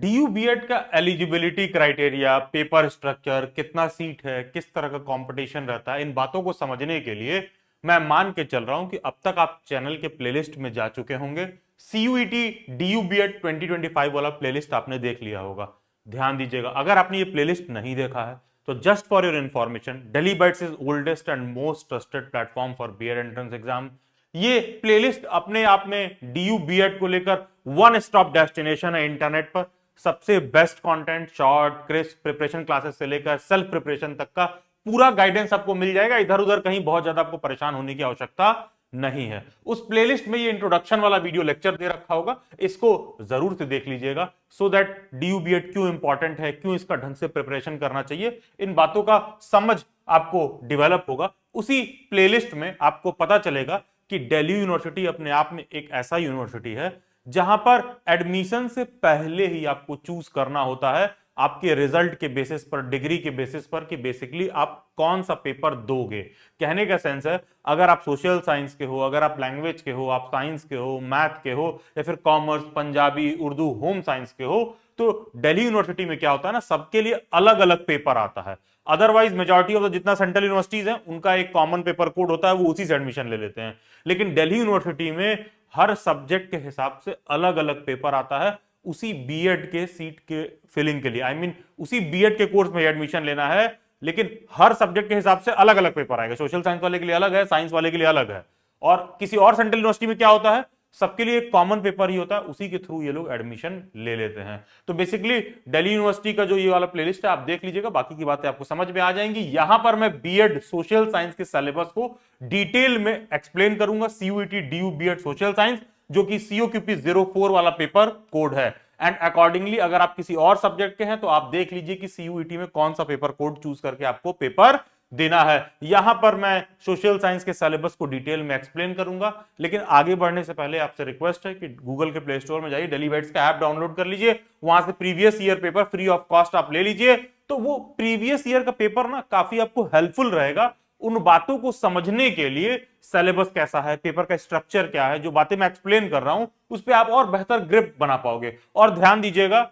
DU BEd का eligibility criteria, paper structure, कितना seat है, किस तरह का कंपटीशन रहता है, इन बातों को समझने के लिए मैं मान के चल रहा हूं कि अब तक आप चैनल के प्लेलिस्ट में जा चुके होंगे। सीयूईटी डीयू बीएड 2025 वाला प्लेलिस्ट आपने देख लिया होगा। ध्यान दीजिएगा, अगर आपने ये प्लेलिस्ट नहीं देखा है तो just for your information, Delhi Bites is oldest and most trusted platform for BEd entrance exam. ये प्लेलिस्ट अपने आप में डीयू बीएड को लेकर वन स्टॉप डेस्टिनेशन है इंटरनेट पर। सबसे best content, short crisp preparation classes से लेकर सेल्फ प्रिपरेशन तक का पूरा गाइडेंस आपको मिल जाएगा। इधर उधर कहीं बहुत ज्यादा आपको परेशान होने की आवश्यकता नहीं है। उस प्लेलिस्ट में ये इंट्रोडक्शन वाला वीडियो लेक्चर दे रखा होगा, इसको जरूर से देख लीजिएगा, सो दैट डीयू बीएड क्यों इंपॉर्टेंट है, क्यों इसका ढंग से प्रिपरेशन करना चाहिए, इन बातों का समझ आपको डिवेलप होगा। उसी प्लेलिस्ट में आपको पता चलेगा कि दिल्ली यूनिवर्सिटी अपने आप में एक ऐसा यूनिवर्सिटी है जहां पर एडमिशन से पहले ही आपको चूज करना होता है आपके रिजल्ट के बेसिस पर, डिग्री के बेसिस पर, कि बेसिकली आप कौन सा पेपर दोगे। कहने का सेंस है, अगर आप सोशल साइंस के हो, अगर आप लैंग्वेज के हो, आप साइंस के हो, मैथ के हो, या फिर commerce, Punjabi, Urdu, home science के हो, तो दिल्ली यूनिवर्सिटी में क्या होता है ना, सबके लिए अलग अलग पेपर आता है। अदरवाइज मेजॉरिटी ऑफ जितना सेंट्रल यूनिवर्सिटीज हैं उनका एक कॉमन पेपर कोड होता है, वो उसी से एडमिशन ले लेते हैं। लेकिन दिल्ली यूनिवर्सिटी में हर सब्जेक्ट के हिसाब से अलग अलग पेपर आता है उसी बीएड के सीट के फिलिंग के लिए। आई मीन उसी बीएड के कोर्स में एडमिशन लेना है, लेकिन हर सब्जेक्ट के हिसाब से अलग अलग पेपर आएगा। सोशल साइंस वाले के लिए अलग है, साइंस वाले के लिए अलग है। और किसी और सेंट्रल यूनिवर्सिटी में क्या होता है, सबके लिए एक कॉमन पेपर ही होता है, उसी के थ्रू ये लोग एडमिशन ले लेते हैं। तो बेसिकली दिल्ली यूनिवर्सिटी का जो ये वाला प्लेलिस्ट है आप देख लीजिएगा, बाकी की बातें आपको समझ में आ जाएंगी। यहां पर मैं बीएड सोशल साइंस के सिलेबस को डिटेल में एक्सप्लेन करूंगा। CUET DU BEd social science, जो कि सीओक्यूपी 04 वाला पेपर कोड है, एंड अकॉर्डिंगली अगर आप किसी और सब्जेक्ट के हैं तो आप देख लीजिए कि सीयूईटी में कौन सा पेपर कोड चूज करके आपको पेपर देना है। यहां पर मैं सोशल साइंस के सिलेबस को डिटेल में एक्सप्लेन करूंगा, लेकिन आगे बढ़ने से पहले आपसे रिक्वेस्ट है कि गूगल के प्ले स्टोर में जाइए, दिल्ली बाइट्स का ऐप डाउनलोड कर लीजिए, वहां से previous year paper free of cost आप ले लीजिए। तो वो प्रीवियस ईयर का पेपर ना काफी आपको हेल्पफुल रहेगा उन बातों को समझने के लिए, सिलेबस कैसा है, पेपर का स्ट्रक्चर क्या है, जो बातें मैं एक्सप्लेन कर रहा हूं उस पर आप और बेहतर ग्रिप बना पाओगे। और ध्यान दीजिएगा,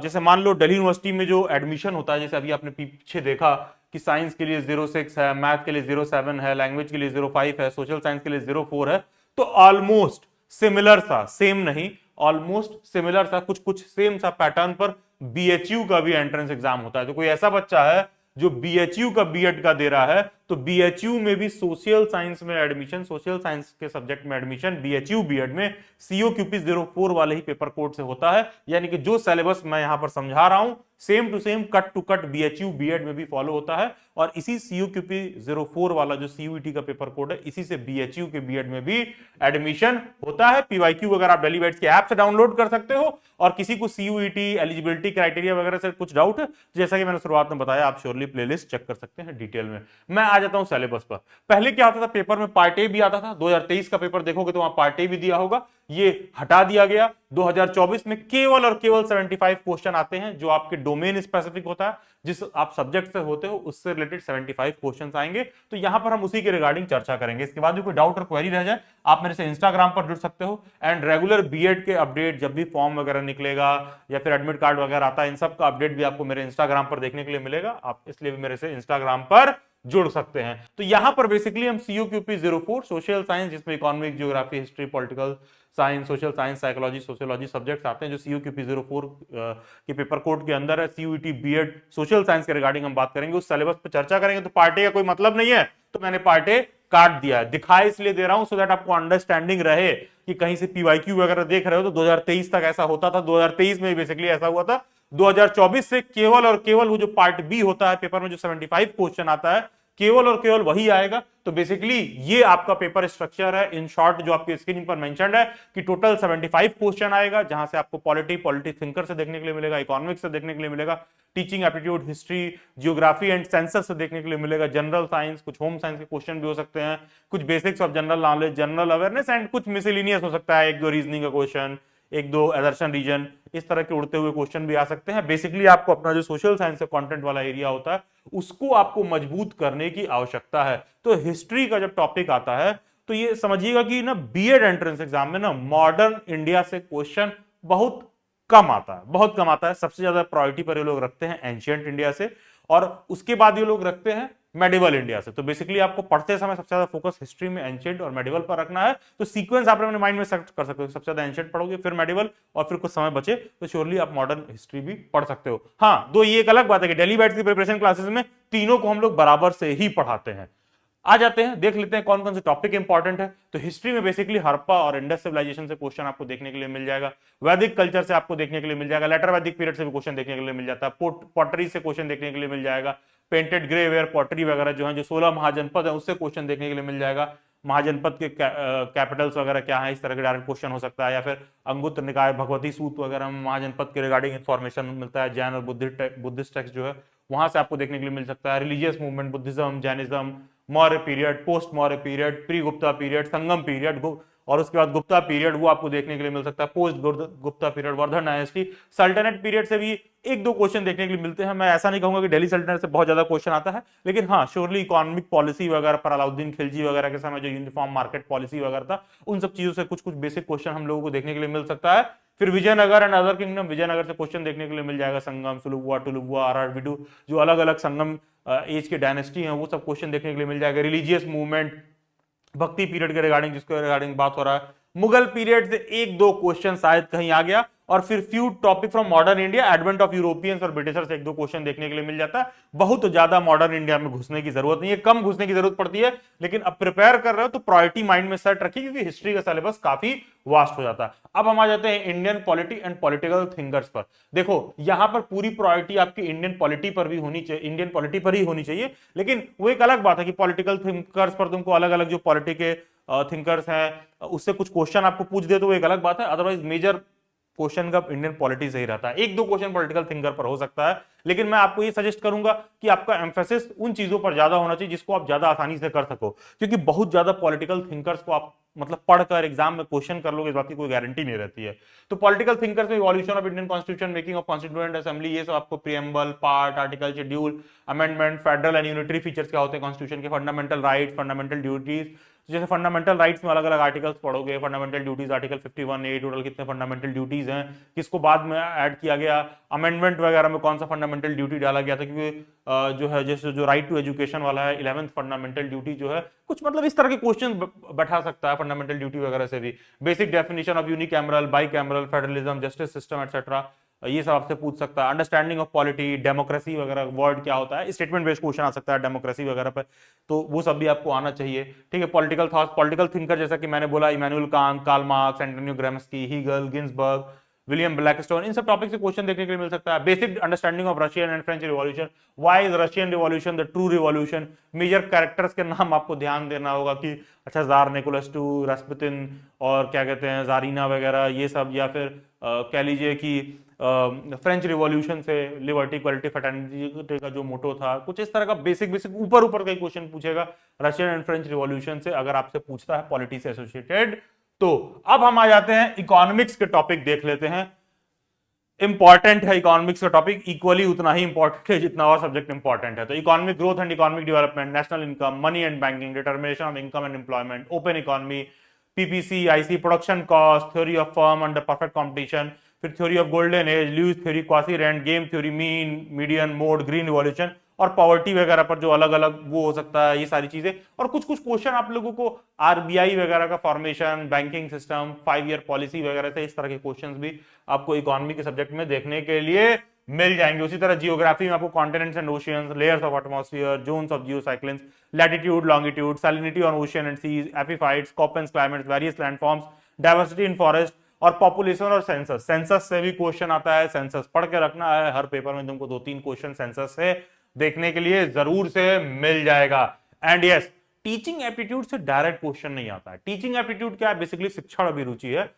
जैसे मान लो दिल्ली यूनिवर्सिटी में जो एडमिशन होता है, जैसे अभी आपने पीछे देखा कि साइंस के लिए 06 है, मैथ के लिए 07 है, लैंग्वेज के लिए 05 है, सोशल साइंस के लिए 04 है, तो ऑलमोस्ट सिमिलर सा, सेम नहीं, ऑलमोस्ट सिमिलर सा, कुछ कुछ सेम सा पैटर्न पर बीएचयू का भी एंट्रेंस एग्जाम होता है। तो कोई ऐसा बच्चा है जो बीएचयू का बीएड का दे रहा है, तो बीएचयू में भी सोशल साइंस में एडमिशन, सोशल साइंस के सब्जेक्ट में एडमिशन बीएचयू बीएड में सीओक्यूपी 04 वाले ही पेपर कोड से होता है। यानी कि जो सिलेबस मैं यहां पर समझा रहा हूं same to same, cut to cut BHU BEd में भी फॉलो होता है। और इसी सीओक्यूपी 04 वाला जो सीयूईटी का पेपर कोड है, इसी से बीएचयू के बीएड में भी एडमिशन होता है। पीवाईक्यू अगर आप दिल्ली बाइट्स के ऐप से डाउनलोड कर सकते हो, और किसी को सीयूईटी एलिजिबिलिटी क्राइटेरिया वगैरह से कुछ डाउट है, जैसा कि मैंने शुरुआत में बताया, आप श्योरली प्लेलिस्ट चेक कर सकते हैं डिटेल में। मैं आ जाता हूं सिलेबस पर। पहले क्या आता था, पेपर में पार्ट ए भी आता था। 2023 का पेपर देखोगे तो वहां पार्ट ए भी दिया होगा, ये हटा दिया गया। 2024 में केवल और केवल 75 क्वेश्चन आते हैं, जो आपके डोमेन स्पेसिफिक होता है, जिस आप सब्जेक्ट से होते हो उससे रिलेटेड 75 क्वेश्चन आएंगे। तो यहां पर हम उसी के रिगार्डिंग चर्चा करेंगे। इसके बाद भी कोई डाउट और क्वेरी रह जाए, आप मेरे से इंस्टाग्राम पर जुड़ सकते हो। एंड रेगुलर बीएड के अपडेट, जब भी फॉर्म वगैरह निकलेगा या फिर एडमिट कार्ड वगैरह आता है, इन सब का अपडेट भी आपको मेरे इंस्टाग्राम पर देखने के लिए मिलेगा। आप इसलिए भी मेरे से इंस्टाग्राम पर जुड़ सकते हैं। तो यहां पर बेसिकली हम सीओक्यूपी 04 सोशल साइंस, जिसमें economic, geography, history, political science, social science, psychology, sociology subjects आते हैं, जो सीओक्यूपी 04 के पेपर कोड के अंदर है। सीयूईटी बीएड सोशल साइंस के रिगार्डिंग हम बात करेंगे, उस सिलेबस पर चर्चा करेंगे। तो पार्ट ए का कोई मतलब नहीं है, तो मैंने पार्ट ए काट दिया है, दिखाए इसलिए दे रहा हूं सो दैट आपको अंडरस्टैंडिंग रहे कि कहीं से पीवाईक्यू वगैरह देख रहे हो तो 2023 तक ऐसा होता था, 2023 में बेसिकली ऐसा हुआ था। 2024 से केवल और केवल वो जो पार्ट बी होता है पेपर में, जो 75 क्वेश्चन आता है, केवल और केवल वही आएगा। तो बेसिकली ये आपका पेपर स्ट्रक्चर है। इन शॉर्ट जो आपकी स्क्रीन पर मेंशन्ड है कि टोटल 75 क्वेश्चन आएगा, जहां से आपको पॉलिटी थिंकर से देखने के लिए मिलेगा, इकोनॉमिक्स से देखने के लिए मिलेगा, teaching aptitude, history, geography and census से देखने के लिए मिलेगा, जनरल साइंस, कुछ होम साइंस के क्वेश्चन भी हो सकते हैं, कुछ basics of general knowledge, general awareness, and कुछ मिसलिनियस हो सकता है, एक दो रीजनिंग का क्वेश्चन, एक दो एदर्शन रीजन, इस तरह के उड़ते हुए क्वेश्चन भी आ सकते हैं। बेसिकली आपको अपना जो सोशल साइंस का कंटेंट वाला एरिया होता है उसको आपको मजबूत करने की आवश्यकता है। तो हिस्ट्री का जब टॉपिक आता है तो ये समझिएगा कि ना बीएड एंट्रेंस एग्जाम में ना मॉडर्न इंडिया से क्वेश्चन बहुत कम आता है, बहुत कम आता है। सबसे ज्यादा प्रायोरिटी पर ये लोग रखते हैं एंशियंट इंडिया से, और उसके बाद ये लोग रखते हैं मेडिवल इंडिया से। तो बेसिकली आपको पढ़ते समय सबसे ज्यादा फोकस हिस्ट्री में एंशियंट और मेडिवल पर रखना है। तो सीक्वेंस आप अपने माइंड में सेट कर सकते हो, सबसे ज्यादा एंशियंट पढ़ोगे, फिर मेडिवल, और फिर कुछ समय बचे तो श्योरली आप मॉडर्न हिस्ट्री भी पढ़ सकते हो। हाँ, दो ये एक अलग बात है कि दिल्ली बैच की प्रिपरेशन क्लासेस में तीनों को हम लोग बराबर से ही पढ़ाते हैं। आ जाते हैं, देख लेते हैं कौन कौन से टॉपिक इंपॉर्टेंट है। तो हिस्ट्री में बेसिकली हड़प्पा और इंडस सिविलाइजेशन से क्वेश्चन आपको देखने के लिए मिल जाएगा, वैदिक कल्चर से आपको देखने के लिए मिल जाएगा, लेटर वैदिक पीरियड से भी क्वेश्चन देखने के लिए मिल जाता है, पॉटरी से क्वेश्चन देखने के लिए मिल जाएगा, पेंटेड ग्रे वेयर पॉटरी वगैरह जो है, जो 16 महाजनपद है उससे क्वेश्चन देखने के लिए मिल जाएगा, महाजनपद के कैपिटल्स वगैरह क्या है, इस तरह के डायरेक्ट क्वेश्चन हो सकता है, या फिर अंगुत्र निकाय भगवती सूत्र वगैरह में महाजनपद के रिगार्डिंग इंफॉर्मेशन मिलता है, जैन और बुद्धिस्ट टेक्स्ट जो है वहां से आपको देखने के लिए मिल सकता है, religious movement, Buddhism, Jainism, Maurya period, post Maurya period, pre Gupta period, Sangam period, और उसके बाद गुप्ता पीरियड वो आपको देखने के लिए मिल सकता है, post Gupta period, Vardhan dynasty, sultanate period से भी एक दो क्वेश्चन देखने के लिए मिलते हैं। मैं ऐसा नहीं कहूंगा कि दिल्ली सल्टनट से बहुत ज्यादा क्वेश्चन आता है, लेकिन हाँ श्योरली इकोनॉमिक पॉलिसी वगैरह पर अलाउद्दीन खिलजी वगैरह के समय जो यूनिफॉर्म मार्केट पॉलिसी वगैरह था, उन सब चीजों से कुछ कुछ बेसिक क्वेश्चन हम लोगों को देखने के लिए मिल सकता है। फिर Vijayanagar and other kingdom, Vijayanagar से क्वेश्चन देखने के लिए मिल जाएगा, संगम, सुलुवा, टुलुवा, आरआरविडु, जो अलग अलग संगम एज के डायनेस्टी हैं वो सब क्वेश्चन देखने के लिए मिल जाएगा, रिलीजियस मूवमेंट, भक्ति पीरियड के रिगार्डिंग जिसके रिगार्डिंग बात हो रहा है, मुगल पीरियड से एक दो क्वेश्चन शायद कहीं आ गया, और फिर few topic from modern India, advent of Europeans और ब्रिटिशर्स एक दो क्वेश्चन देखने के लिए मिल जाता है। बहुत ज्यादा मॉडर्न इंडिया में घुसने की जरूरत नहीं है, कम घुसने की जरूरत पड़ती है, लेकिन अब प्रिपेयर कर रहे हो तो प्रायोरिटी माइंड में सेट रखिए, क्योंकि हिस्ट्री का सिलेबस काफी वास्ट हो जाता है। अब हम आ जाते हैं Indian polity and political thinkers पर। देखो यहां पर पूरी प्रायोरिटी आपकी इंडियन पॉलिटी पर भी होनी चाहिए, इंडियन पॉलिटी पर ही होनी चाहिए, लेकिन वो एक अलग बात है कि पॉलिटिकल थिंकर्स पर तुमको अलग अलग जो पॉलिटिकल थिंकर्स हैं उससे कुछ क्वेश्चन आपको पूछ दे तो वो एक अलग बात है, अदरवाइज मेजर क्वेश्चन का इंडियन पॉलिटी से ही रहता है। एक दो क्वेश्चन पॉलिटिकल थिंकर पर हो सकता है, लेकिन मैं आपको ये सजेस्ट करूंगा कि आपका एम्फेसिस उन चीजों पर ज्यादा होना चाहिए जिसको आप ज्यादा आसानी से कर सको, क्योंकि बहुत ज्यादा पॉलिटिकल थिंकर्स को आप मतलब पढ़कर एग्जाम में क्वेश्चन कर लोगे, इस बात की कोई गारंटी नहीं रहती है। तो पॉलिटिकल थिंकर्स में evolution of Indian constitution, making of constituent assembly, ये सब आपको preamble, part, article, schedule, amendment, federal and unitary features क्या होते हैं कॉन्स्टिट्यूशन के, फंडामेंटल राइट्स, फंडामेंटल ड्यूटीज, जैसे फंडामेंटल राइट्स में अलग अलग आर्टिकल्स पढ़ोगे, fundamental duties article 51A, total कितने फंडामेंटल ड्यूटीज हैं, किसको बाद में ऐड किया गया, अमेंडमेंट वगैरह में कौन सा फंडामेंटल ड्यूटी डाला गया था, क्योंकि जो है जैसे जो राइट टू एजुकेशन वाला है 11th फंडामेंटल ड्यूटी जो है, कुछ मतलब इस तरह के क्वेश्चन बैठा सकता है फंडामेंटल ड्यूटी वगैरह से भी। Basic definition of unicameral, bicameral, federalism, justice system etcetera, ये सब आपसे पूछ सकता है। अंडरस्टैंडिंग ऑफ पॉलिटी, डेमोक्रेसी वगैरह वर्ड क्या होता है, स्टेटमेंट बेस्ड क्वेश्चन आ सकता है डेमोक्रेसी वगैरह पर, तो वो सब भी आपको आना चाहिए। ठीक है, पॉलिटिकल थॉट्स, पॉलिटिकल थिंकर जैसा कि मैंने बोला, Immanuel Kant, Karl Marx, Antonio Gramsci, Hegel, Ginsberg, William Blackstone, इन सब टॉपिक से क्वेश्चन देखने के लिए मिल सकता है। Basic understanding of Russian and French revolution, why is Russian revolution the true revolution, major characters के नाम आपको ध्यान देना होगा कि अच्छा जार निकोलस II, रास्पुतिन, और क्या कहते हैं जारीना वगैरह ये सब, या फिर कह लीजिए कि फ्रेंच रिवॉल्यूशन से लिबर्टी, इक्वालिटी, फ्रेटर्निटी का जो मोटो था, कुछ इस तरह का बेसिक बेसिक ऊपर ऊपर का क्वेश्चन पूछेगा रशियन एंड फ्रेंच रिवॉल्यूशन से, अगर आपसे पूछता है पॉलिटी से एसोसिएटेड। तो अब हम आ जाते हैं इकोनॉमिक्स के टॉपिक देख लेते हैं। इंपॉर्टेंट है इकोनॉमिक्स का टॉपिक, इक्वली उतना ही इंपॉर्टेंट है जितना और सब्जेक्ट इंपॉर्टेंट है। तो economic growth and economic development, national income, money and banking, determination of income and employment, open economy, PPC, IC, production cost, theory of firm under perfect competition, फिर theory of golden age, Lewis theory, quasi rent, game theory, mean, median, mode, green revolution, और poverty वगैरह पर जो अलग अलग वो हो सकता है, ये सारी चीजें। और कुछ कुछ क्वेश्चन आप लोगों को आरबीआई वगैरह का formation, banking system, 5 year policy वगैरह से, इस तरह के क्वेश्चंस भी आपको इकोनॉमी के सब्जेक्ट में देखने के लिए मिल जाएंगे। उसी तरह जियोग्राफी में आपको continents and oceans, layers of atmosphere, zones of geosynclines, latitude, longitude, salinity on ocean and seas, epiphytes, Koppen's climates, various landforms, diversity in forest, और पॉपुलेशन और सेंसस। सेंसस से भी क्वेश्चन आता है, सेंसस पढ़ के रखना है, हर पेपर में तुमको 2-3 क्वेश्चन सेंसस से देखने के लिए जरूर से मिल जाएगा। एंड यस, टीचिंग एप्टीट्यूड से डायरेक्ट क्वेश्चन नहीं आता है। टीचिंग एप्टीट्यूड क्या है, बेसिकली शिक्षण अभिरुचि है।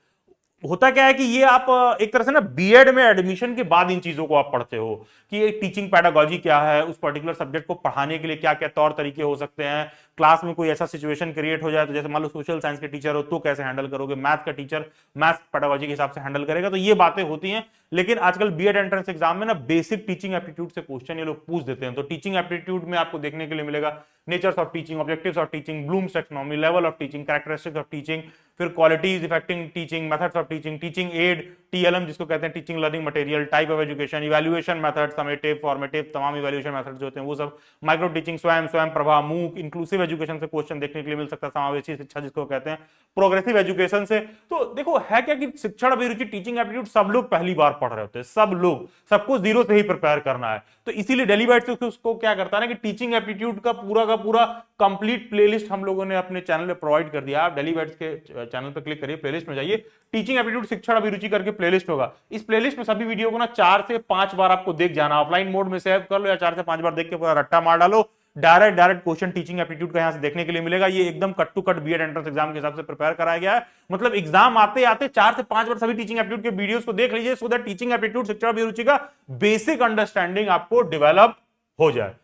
होता क्या है कि ये आप एक तरह से ना बीएड में एडमिशन के बाद इन चीजों को आप पढ़ते हो कि एक टीचिंग पैडागोजी क्या है, उस पर्टिकुलर सब्जेक्ट को पढ़ाने के लिए क्या क्या तौर तरीके हो सकते हैं, क्लास में कोई ऐसा सिचुएशन क्रिएट हो जाए तो जैसे मान लो सोशल साइंस के टीचर हो तो कैसे हैंडल करोगे, मैथ का टीचर मैथ पैडागोजी के हिसाब से हैंडल करेगा, तो ये बातें होती हैं। लेकिन आजकल बीएड एंट्रेंस एग्जाम में ना बेसिक टीचिंग एप्टीट्यूड से क्वेश्चन ये लोग पूछ देते हैं। तो टीचिंग एप्टीट्यूड में आपको देखने के लिए मिलेगा natures of teaching, objectives of teaching, Bloom's taxonomy, level of teaching, characteristics of teaching, फिर qualities affecting teaching, methods of teaching, teaching aid, TLM जिसको कहते हैं teaching learning material, type of education, evaluation method, summative, formative, तमाम evaluation method जो होते हैं वो सब, माइक्रो टीचिंग, स्वयं प्रभा, मूक, इंक्लूसिव एजुकेशन से क्वेश्चन देखने के लिए मिल सकता है, समावेशी शिक्षा जिसको कहते हैं, प्रोग्रेसिव एजुकेशन से। तो देखो है क्या कि शिक्षण अभिरुचि, टीचिंग एप्टीट्यूड सब लोग पहली बार पढ़ रहे होते हैं, सब लोग, सबको जीरो से ही प्रिपेयर करना है। तो इसीलिए डेली बाइट्स उसको क्या करता है ना कि टीचिंग एप्टीट्यूड का पूरा कंप्लीट प्लेलिस्ट हम लोगों ने अपने चैनल पे प्रोवाइड कर दिया। आप डेली बाइट्स के चैनल पे क्लिक करिए, प्लेलिस्ट में जाइए, टीचिंग एप्टीट्यूड शिक्षण अभिरुचि करके प्लेलिस्ट होगा। इस प्लेलिस्ट में सभी वीडियो को ना 4 से 5 बार आपको देख जाना, ऑफलाइन मोड में सेव कर लो या 4 से 5 बार देख के पूरा रट्टा मार डालो। डायरेक्ट क्वेश्चन टीचिंग एप्टीट्यूड का यहां से देखने के लिए मिलेगा। ये एकदम cut to cut BEd entrance exam के हिसाब से प्रिपेयर कराया गया है। मतलब एग्जाम आते आते 4 से 5 बार सभी टीचिंग एप्टीट्यूड के वीडियोस को देख लीजिए, सो दैट टीचिंग एप्टीट्यूड शिक्षण अभिरुचि का बेसिक अंडरस्टैंडिंग आपको डेवलप हो जाए।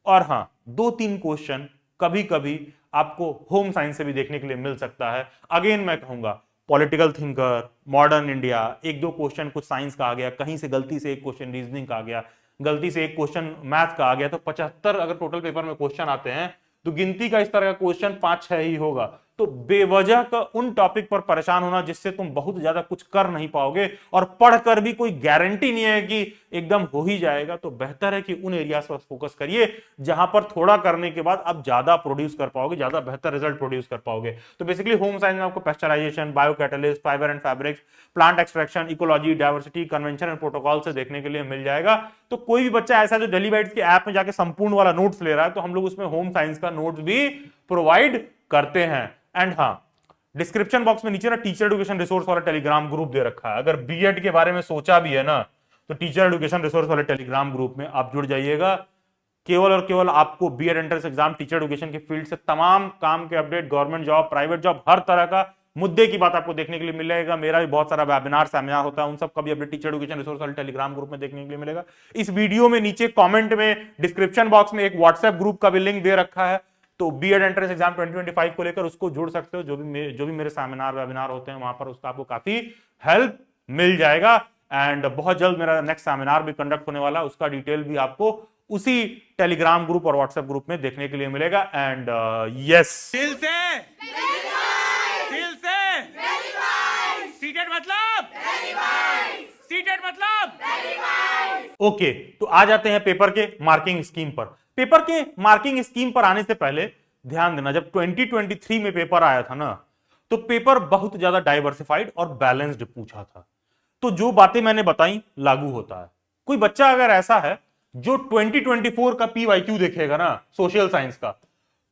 और हाँ, 2-3 क्वेश्चन कभी कभी आपको होम साइंस से भी देखने के लिए मिल सकता है। अगेन मैं कहूंगा political thinker, modern India, 1-2 question कुछ साइंस का आ गया, कहीं से गलती से एक क्वेश्चन रीजनिंग का आ गया, गलती से एक क्वेश्चन मैथ का आ गया, तो 75 अगर टोटल पेपर में क्वेश्चन आते हैं तो गिनती का इस तरह का क्वेश्चन 5-6 ही होगा। तो बेवजह का उन टॉपिक पर परेशान होना जिससे तुम बहुत ज्यादा कुछ कर नहीं पाओगे और पढ़कर भी कोई गारंटी नहीं है कि एकदम हो ही जाएगा, तो बेहतर है कि उन एरियाज पर फोकस करिए जहां पर थोड़ा करने के बाद आप ज्यादा प्रोड्यूस कर पाओगे, ज्यादा बेहतर रिजल्ट प्रोड्यूस कर पाओगे। तो बेसिकली होम साइंस में आपको pasteurisation, bio catalyst, fibre and fabrics, plant extraction, ecology, diversity, convention and protocol से देखने के लिए मिल जाएगा। तो कोई भी बच्चा ऐसा जो डेली बाइट्स के ऐप में जाके संपूर्ण वाला नोट्स ले रहा है, तो हम लोग उसमें होम साइंस का नोट्स भी प्रोवाइड करते हैं। एंड हाँ, डिस्क्रिप्शन बॉक्स में नीचे ना टीचर एजुकेशन रिसोर्स वाला टेलीग्राम ग्रुप दे रखा है। अगर बीएड के बारे में सोचा भी है ना, तो टीचर एजुकेशन रिसोर्स वाले टेलीग्राम ग्रुप में आप जुड़ जाइएगा। केवल और केवल आपको BEd entrance exam, teacher education के फील्ड से तमाम काम के update, government job, private job, हर तरह का मुद्दे की बात आपको देखने के लिए मिलेगा। मेरा भी बहुत सारा वेबिनार सेमिनार होता है, उन सब का भी अपडेट टीचर एजुकेशन रिसोर्स वाले टेलीग्राम ग्रुप में देखने के लिए मिलेगा। इस वीडियो में नीचे कमेंट में, डिस्क्रिप्शन बॉक्स में एक व्हाट्सएप ग्रुप का भी लिंक दे रखा है, तो बीएड एंट्रेंस एग्जाम 2025 को लेकर उसको जुड़ सकते हो। जो भी मेरे सेमिनार वेबिनार होते हैं वहां पर उसका आपको काफी हेल्प मिल जाएगा। एंड बहुत जल्द मेरा नेक्स्ट सेमिनार भी कंडक्ट होने वाला है, उसका डिटेल भी आपको उसी टेलीग्राम ग्रुप और व्हाट्सएप ग्रुप में देखने के लिए मिलेगा। एंड यस, सीटेट मतलब ओके। तो आ जाते हैं पेपर के मार्किंग स्कीम पर। पेपर के मार्किंग स्कीम पर आने से पहले ध्यान देना, जब 2023 में पेपर आया था ना, तो पेपर बहुत ज्यादा डाइवर्सिफाइड और बैलेंस्ड पूछा था। तो जो बातें मैंने बताई लागू होता है। कोई बच्चा अगर ऐसा है जो 2024 का पीवाईक्यू देखेगा ना सोशल साइंस का,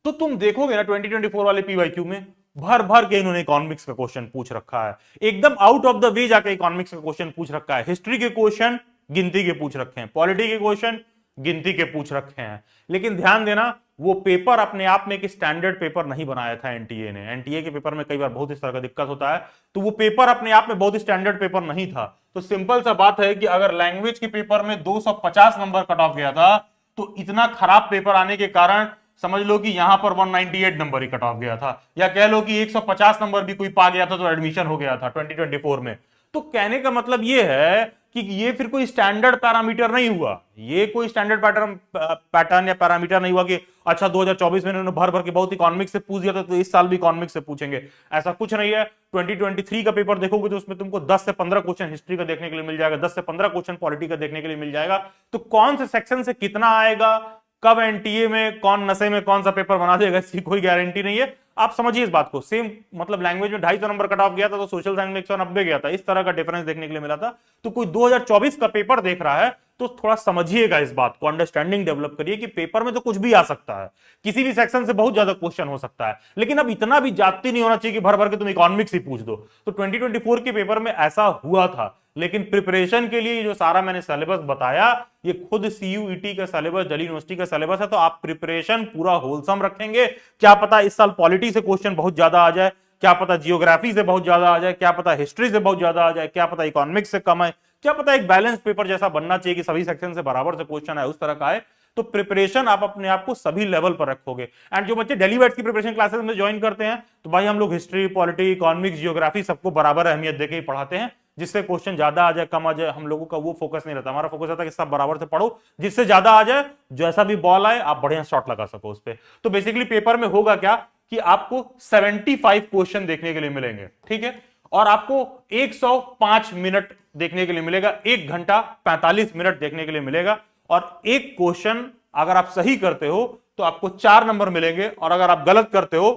तो तुम देखोगे ना 2024 वाले पीवाईक्यू में भर भर के इन्होंने इकोनॉमिक्स का क्वेश्चन पूछ रखा है, एकदम आउट ऑफ द वे जाके इकोनॉमिक्स का क्वेश्चन पूछ रखा है, हिस्ट्री के क्वेश्चन गिनती के पूछ रखे हैं, पॉलिटी के क्वेश्चन गिनती के पूछ रखे हैं। लेकिन ध्यान देना, वो पेपर अपने आप में एक स्टैंडर्ड पेपर नहीं बनाया था एनटीए ने। एनटीए के पेपर में कई बार बहुत इस तरह का दिक्कत होता है, तो वो पेपर अपने आप में बहुत स्टैंडर्ड पेपर नहीं था। तो सिंपल सा बात है कि अगर लैंग्वेज के पेपर में 250 नंबर कट ऑफ गया था, तो इतना खराब पेपर आने के कारण समझ लो कि यहां पर 198 नंबर ही कट ऑफ गया था, या कह लो कि 150 नंबर भी कोई पा गया था तो एडमिशन हो गया था 2024 में। तो कहने का मतलब यह है कि ये फिर कोई स्टैंडर्ड पैरामीटर नहीं हुआ, ये कोई स्टैंडर्ड पैटर्न या पैरामीटर नहीं हुआ कि अच्छा 2024 में इन्होंने भर भर के बहुत इकोनॉमिक्स से पूछ दिया था तो इस साल भी इकोनॉमिक्स से पूछेंगे, ऐसा कुछ नहीं है। 2023 का पेपर देखोगे तो उसमें तुमको 10 से 15 क्वेश्चन हिस्ट्री का देखने के लिए मिल जाएगा, 10 से 15 क्वेश्चन पॉलिटी का देखने के लिए मिल जाएगा। तो कौन से सेक्शन से कितना आएगा, कब एनटीए में कौन नशे में कौन सा पेपर बना देगा, इसकी कोई गारंटी नहीं है। आप समझिए इस बात को। सेम मतलब लैंग्वेज में 250 नंबर कट ऑफ गया था तो सोशल साइंस में 190 गया था, इस तरह का डिफरेंस देखने के लिए मिला था। तो कोई 2024 का पेपर देख रहा है तो थोड़ा समझिएगा इस बात को, अंडरस्टैंडिंग डेवलप करिए कि पेपर में तो कुछ भी आ सकता है, किसी भी सेक्शन से बहुत ज्यादा क्वेश्चन हो सकता है, लेकिन अब इतना भी जाती नहीं होना चाहिए कि भर भर के तुम इकोनॉमिक्स ही पूछ दो। तो 2024 के पेपर में ऐसा हुआ था, लेकिन प्रिपरेशन के लिए जो सारा मैंने सिलेबस बताया, ये खुद सीयूईटी का सिलेबस, दिल्ली यूनिवर्सिटी का सिलेबस है। तो आप प्रिपरेशन पूरा होलसम रखेंगे, क्या पता इस साल पॉलिटी से क्वेश्चन बहुत ज्यादा आ जाए, क्या पता जियोग्राफी से बहुत ज्यादा आ जाए, क्या पता हिस्ट्री से बहुत ज्यादा आ जाए, क्या पता इकोनॉमिक्स से कम है, क्या पता एक बैलेंस पेपर जैसा बनना चाहिए कि सभी सेक्शन से बराबर से क्वेश्चन है, उस तरह का है। तो प्रिपरेशन आप अपने आप को सभी लेवल पर रखोगे। एंड जो बच्चे डेली बैट्स की प्रिपरेशन क्लासेस में ज्वाइन करते हैं, तो भाई हम लोग हिस्ट्री, पॉलिटी, इकोनॉमिक्स, जियोग्राफी सबको बराबर अहमियत देके ही पढ़ाते हैं, जिससे क्वेश्चन ज्यादा आ जाए कम आ जाए हम लोगों का वो फोकस नहीं रहता। हमारा फोकस रहता है कि सब बराबर से पढ़ो, जिससे ज्यादा आ जाए, जैसा भी बॉल आए आप बढ़िया शॉट लगा सको उस पर। तो बेसिकली पेपर में होगा क्या कि आपको 75 क्वेश्चन देखने के लिए मिलेंगे, ठीक है। और आपको 105 मिनट देखने के लिए मिलेगा, 1 घंटा 45 मिनट देखने के लिए मिलेगा। और एक क्वेश्चन अगर आप सही करते हो तो आपको 4 नंबर मिलेंगे, और अगर आप गलत करते हो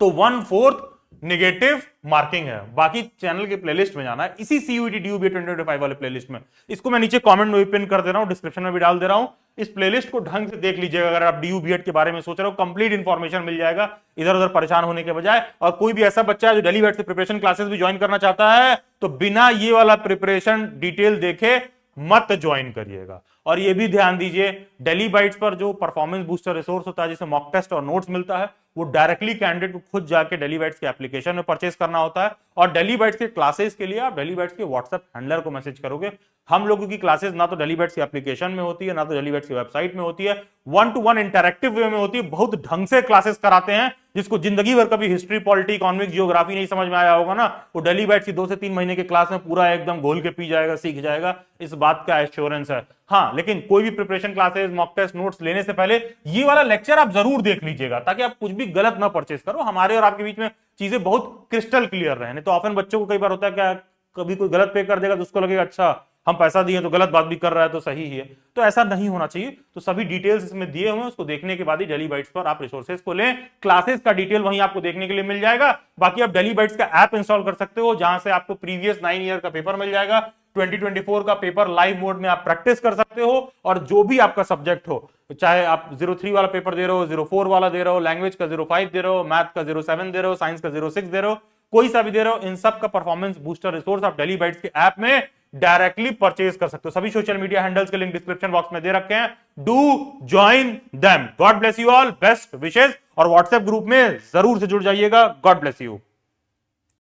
तो 1/4 नेगेटिव मार्किंग है। बाकी चैनल के प्लेलिस्ट में जाना है, इसी सीयूईटी डीयूबी 2025 वाले प्लेलिस्ट में। इसको मैं नीचे कमेंट में भी पिन कर दे रहा हूं, डिस्क्रिप्शन में भी डाल दे रहा हूं। इस प्लेलिस्ट को ढंग से देख लीजिएगा। अगर आप डीयूबीएड के बारे में सोच रहे हो, कंप्लीट इंफॉर्मेशन मिल जाएगा इधर उधर परेशान होने के बजाय। और कोई भी ऐसा बच्चा है जो डेली बैट से प्रिपरेशन क्लासेस भी ज्वाइन करना चाहता है, तो बिना ये वाला प्रिपरेशन डिटेल देखे मत ज्वाइन करिएगा। और ये भी ध्यान दीजिए, डेली बाइट्स पर जो परफॉर्मेंस बूस्टर रिसोर्स होता है, जिसे मॉक टेस्ट और नोट्स मिलता है, वो डायरेक्टली कैंडिडेट को खुद जाके डेली बाइट्स के एप्लीकेशन में परचेस करना होता है। और डेली बाइट्स के क्लासेस के लिए आप डेली बाइट्स के व्हाट्सएप हैंडलर को मैसेज करोगे। हम लोगों की क्लासेस ना तो डेली बाइट्स की एप्लीकेशन में होती है, ना तो डेली बाइट्स की वेबसाइट में होती है, 1-to-1 इंटरैक्टिव वे में होती है। बहुत ढंग से क्लासेस कराते हैं, जिसको जिंदगी भर कभी हिस्ट्री, पॉलिटी, इकोनॉमिक्स, जियोग्राफी नहीं समझ में आया होगा ना, वो डेली बाइट्स की 2 से 3 महीने के क्लास में पूरा एकदम घोल के पी जाएगा, सीख जाएगा। इस बात का एश्योरेंस है। हाँ, लेकिन कोई भी preparation classes, mock test, notes लेने से पहले ये वाला लेक्चर आप जरूर देख लीजिएगा, ताकि आप कुछ भी गलत ना परचेस करो। हमारे और आपके बीच में चीजें बहुत क्रिस्टल क्लियर रहे। तो ऑफन बच्चों को कई बार होता है क्या, कभी कोई गलत पे कर देगा तो उसको लगेगा अच्छा हम पैसा दिए तो गलत बात भी कर रहा है तो सही ही है। तो ऐसा नहीं होना चाहिए। तो सभी डिटेल्स इसमें दिए हुए हैं, उसको देखने के बाद ही डेली बाइट्स पर आप रिसोर्सेज को लें। क्लासेस का डिटेल वहीं आपको देखने के लिए मिल जाएगा। बाकी आप डेली बाइट्स का ऐप इंस्टॉल कर सकते हो, जहां से आपको प्रीवियस 9 ईयर का पेपर मिल जाएगा। 2024 का पेपर लाइव मोड में आप प्रैक्टिस कर सकते हो। और जो भी आपका सब्जेक्ट हो, चाहे आप 03 वाला पेपर दे रहे हो, 04 वाला दे रहे हो, लैंग्वेज का 05 दे रहे हो, मैथ का 07 दे रहे हो, साइंस का 06 दे रहे हो, कोई सा भी दे रहे हो, इन सब का परफॉर्मेंस बूस्टर रिसोर्स आप डेली बाइट्स के ऐप में डायरेक्टली परचेज कर सकते हो। सभी सोशल मीडिया हैंडल्स के लिंक डिस्क्रिप्शन बॉक्स में दे रखे हैं। Do join them. God bless you all, best wishes. और व्हाट्सएप ग्रुप में जरूर से जुड़ जाइएगा। God bless you.